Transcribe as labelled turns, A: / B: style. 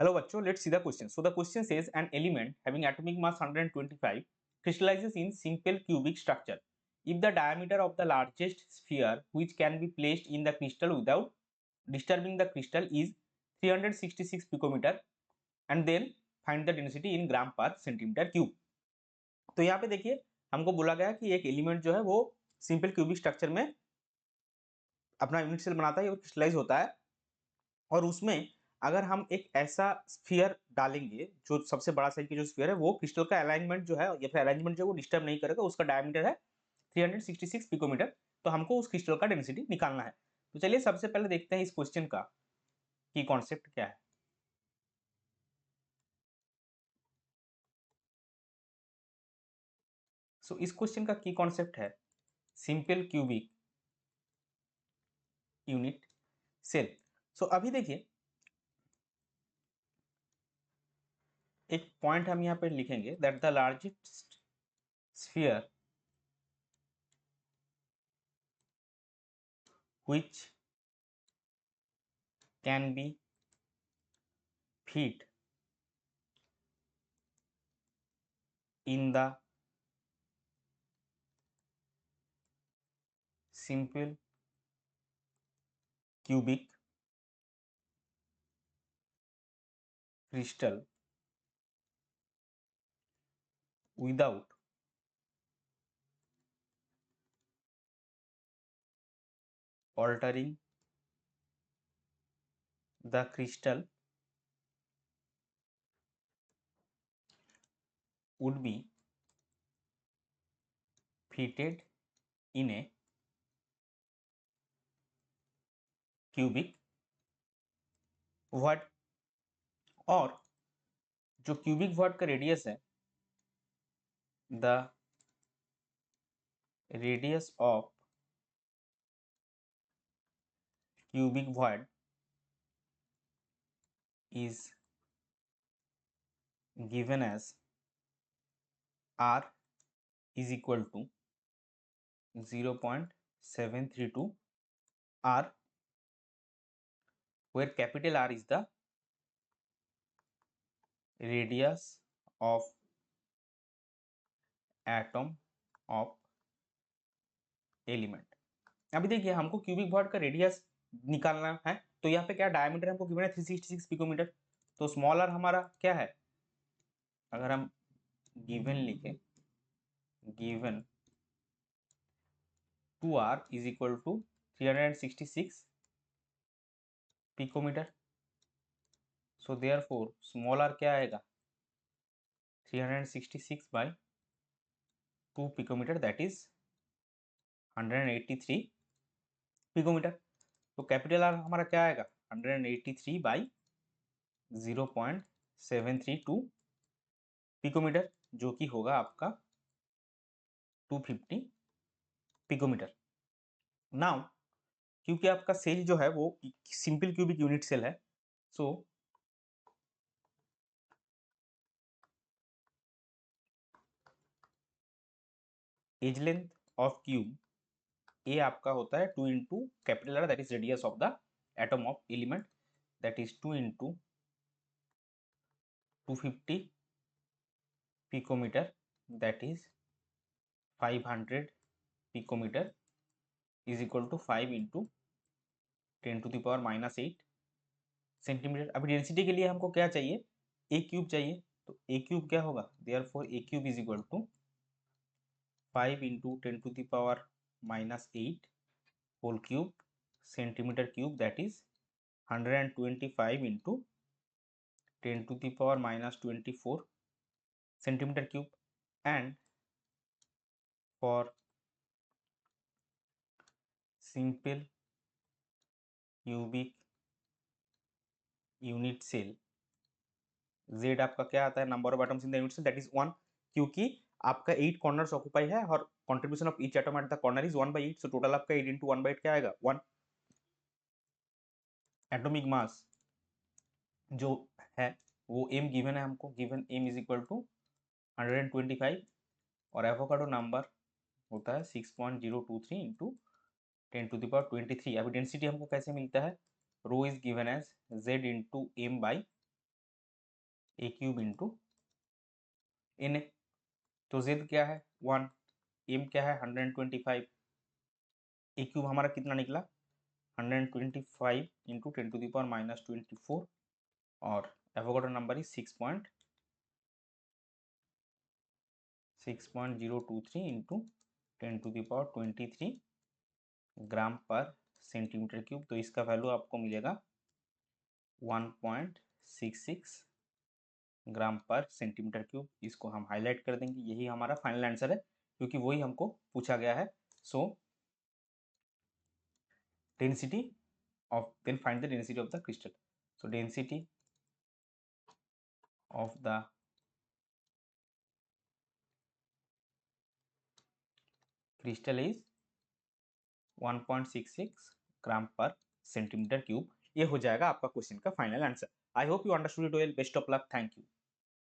A: Hello bachcho, let's see the question. So the question says an element having atomic mass 125 crystallizes in simple cubic structure. If the diameter of the largest sphere which can be placed in the crystal without disturbing the crystal is 366 picometer and then find the density in gram per centimetre cube. तो यहाँ पे देखिए हमको बोला गया कि एक element जो है वो सिंपल क्यूबिक स्ट्रक्चर में अपना यूनिट सेल बनाता है और क्रिस्टलाइज होता है और उसमें अगर हम एक ऐसा स्फीयर डालेंगे जो सबसे बड़ा साइज की जो स्फीयर है वो क्रिस्टल का अलाइनमेंट जो है या फिर अरेंजमेंट जो है वो डिस्टर्ब नहीं करेगा, उसका डायमीटर है 366 पिकोमीटर. तो हमको उस क्रिस्टल का डेंसिटी निकालना है. तो चलिए सबसे पहले देखते हैं इस क्वेश्चन का की कॉन्सेप्ट क्या है. सो इस क्वेश्चन का की कॉन्सेप्ट है सिंपल क्यूबिक यूनिट सेल. सो अभी देखिए एक पॉइंट हम यहाँ पे लिखेंगे that the largest sphere which can be fit in the simple cubic crystal without altering the crystal would be fitted in a cubic void. और जो क्यूबिक वॉइड का रेडियस है the radius of cubic void is given as r is equal to 0.732 r, where capital R is the radius of atom of element. अभी देखिए हमको cubic void का radius निकालना है. तो यहाँ पे क्या डायमीटर हमको गिवन है 366 पिकोमीटर. तो स्मॉल आर हमारा क्या है, अगर हम गिवन लिखे given 2r is equal to 366 picometre. So therefore small r क्या आएगा 366 by 2 picometre that is 183 picometre. तो कैपिटल आर हमारा क्या आएगा 183 बाई 0.732 पिकोमीटर जो कि होगा आपका 250 पिकोमीटर. नाउ क्योंकि आपका सेल जो है वो सिंपल क्यूबिक यूनिट सेल है, so as length of cube a आपका होता है 2 into capital R that is radius of the atom of element that is 2 into 250 picometer that is 500 picometer is equal to 5 into 10⁻⁻8 centimeter. अभी density के लिए हमको क्या चाहिए, ए क्यूब चाहिए. तो ए क्यूब क्या होगा, therefore a cube is equal to 5 into 10⁻⁻8 whole cube centimetre cube that is 125 into 10⁻⁻24 centimetre cube. And for simple cubic unit cell Z आपका क्या आता है, number of atoms in the unit cell that is 1. क्योंकि आपका 8 corners occupy है और contribution of each atom at the corner is 1/8. So total आपका 8 into 1/8 क्या आएगा 1. एटॉमिक मास जो है वो m गिवन है हमको, given m is equal to 125 और एवोगाड्रो नंबर होता है 6.023 इंटू 10⁻23. अभी डेंसिटी हमको कैसे मिलता है, rho is given as z into m by a cube into n a. तो जेड क्या है 1, एम क्या है 125, ए क्यूब हमारा कितना निकला 125 इंटू 10⁻⁻24 और Avogadro number is 6.023 into 10⁻23 gram per centimetre cube. तो इसका वैल्यू आपको मिलेगा 1.66 ग्राम पर सेंटीमीटर क्यूब। इसको हम हाईलाइट कर देंगे, यही हमारा फाइनल आंसर है क्योंकि वही हमको पूछा गया है। So density of, then find the density of the crystal. So density of the crystal is 1.66 gram per centimetre cube. ये हो जाएगा आपका क्वेश्चन का final answer. I hope you understood it well. Best of luck, thank you.